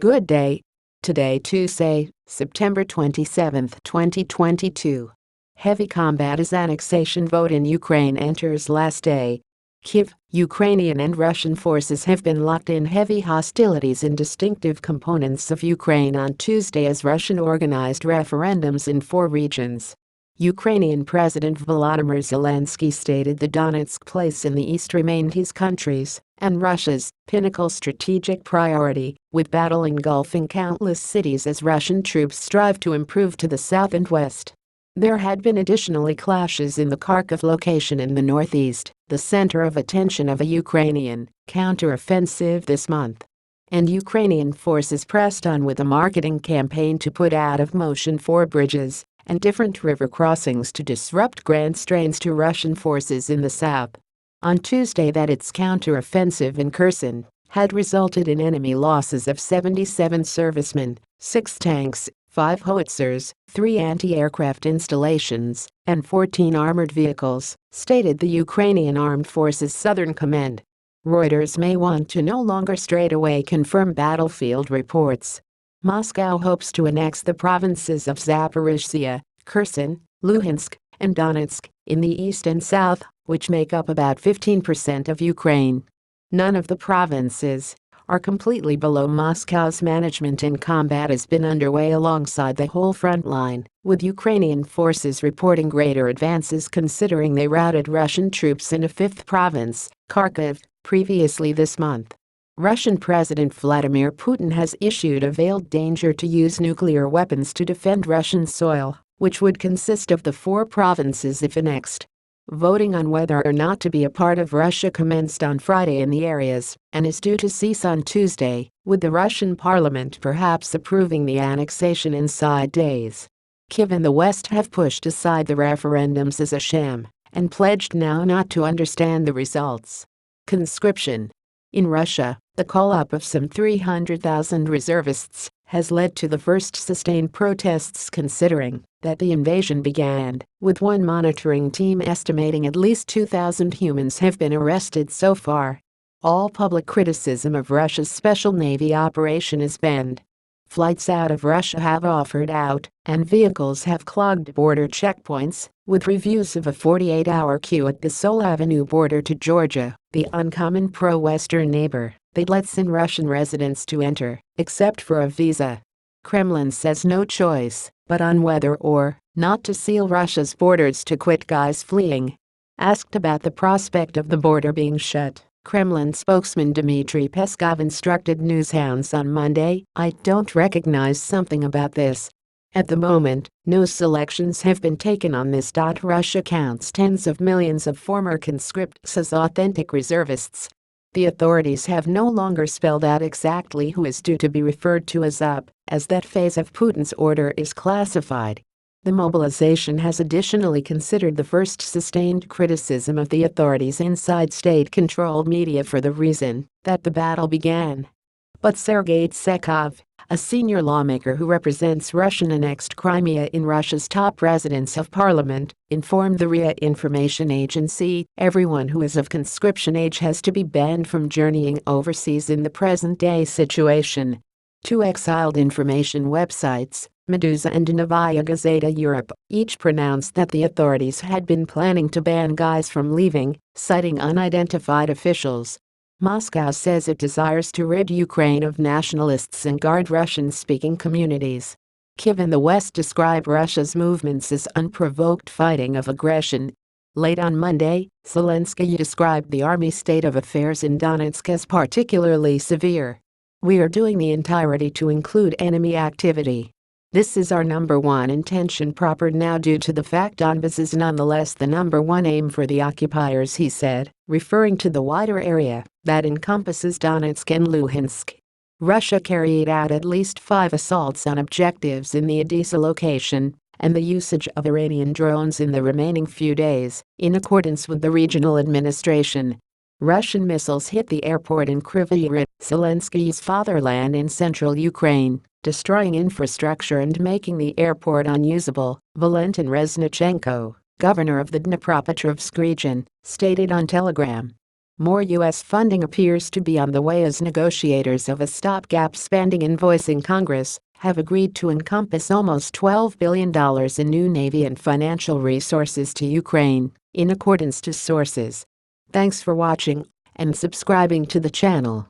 Good day. Today, Tuesday, September 27, 2022. Heavy combat as annexation vote in Ukraine enters last day. Kyiv, Ukrainian and Russian forces have been locked in heavy hostilities in distinctive components of Ukraine on Tuesday as Russian organized referendums in 4 regions. Ukrainian President Volodymyr Zelensky stated the Donetsk place in the east remained his country's and Russia's pinnacle strategic priority, with battle engulfing countless cities as Russian troops strive to improve to the south and west. There had been additionally clashes in the Kharkiv location in the northeast, the center of attention of a Ukrainian counteroffensive this month. And Ukrainian forces pressed on with a marketing campaign to put out of motion 4 bridges and different river crossings to disrupt grand strains to Russian forces in the south. On Tuesday that its counteroffensive in Kherson had resulted in enemy losses of 77 servicemen, 6 tanks, 5 howitzers, 3 anti-aircraft installations, and 14 armored vehicles, stated the Ukrainian Armed Forces Southern Command. Reuters may want to no longer straightaway confirm battlefield reports. Moscow hopes to annex the provinces of Zaporizhzhia, Kherson, Luhansk, and Donetsk in the east and south, which make up about 15% of Ukraine. None of the provinces are completely below Moscow's management, and combat has been underway alongside the whole front line, with Ukrainian forces reporting greater advances considering they routed Russian troops in a 5th province, Kharkiv, previously this month. Russian President Vladimir Putin has issued a veiled danger to use nuclear weapons to defend Russian soil, which would consist of the 4 provinces if annexed. Voting on whether or not to be a part of Russia commenced on Friday in the areas and is due to cease on Tuesday, with the Russian parliament perhaps approving the annexation inside days. Kyiv and the West have pushed aside the referendums as a sham and pledged now not to understand the results. Conscription. In Russia, the call-up of some 300,000 reservists has led to the first sustained protests considering that the invasion began, with one monitoring team estimating at least 2,000 humans have been arrested so far. All public criticism of Russia's special navy operation is banned. Flights out of Russia have offered out, and vehicles have clogged border checkpoints, with reviews of a 48-hour queue at the Sol Avenue border to Georgia, the uncommon pro-Western neighbor that lets in Russian residents to enter, except for a visa. Kremlin says no choice but on whether or not to seal Russia's borders to quit guys fleeing. Asked about the prospect of the border being shut, Kremlin spokesman Dmitry Peskov instructed newshounds on Monday, "I don't recognize something about this. At the moment, no selections have been taken on this. Russia counts tens of millions of former conscripts as authentic reservists. The authorities have no longer spelled out exactly who is due to be referred to as up, as that phase of Putin's order is classified." The mobilization has additionally considered the first sustained criticism of the authorities inside state-controlled media for the reason that the battle began. But Sergei Tsekov, a senior lawmaker who represents Russian-annexed Crimea in Russia's top residence of parliament, informed the RIA information agency, everyone who is of conscription age has to be banned from journeying overseas in the present-day situation. 2 exiled information websites, Meduza and Novaya Gazeta Europe, each pronounced that the authorities had been planning to ban guys from leaving, citing unidentified officials. Moscow says it desires to rid Ukraine of nationalists and guard Russian-speaking communities. Kyiv and the West describe Russia's movements as unprovoked fighting of aggression. Late on Monday, Zelensky described the army state of affairs in Donetsk as particularly severe. "We are doing the entirety to include enemy activity. This is our number 1 intention proper now due to the fact Donbas is nonetheless the number 1 aim for the occupiers," he said, referring to the wider area that encompasses Donetsk and Luhansk. Russia carried out at least 5 assaults on objectives in the Odessa location and the usage of Iranian drones in the remaining few days, in accordance with the regional administration. Russian missiles hit the airport in Kryvyi Rih, Zelensky's fatherland in central Ukraine, destroying infrastructure and making the airport unusable, Valentin Reznichenko, governor of the Dnipropetrovsk region, stated on Telegram. More U.S. funding appears to be on the way as negotiators of a stopgap spending invoice in Congress have agreed to encompass almost $12 billion in new Navy and financial resources to Ukraine, in accordance to sources. Thanks for watching and subscribing to the channel.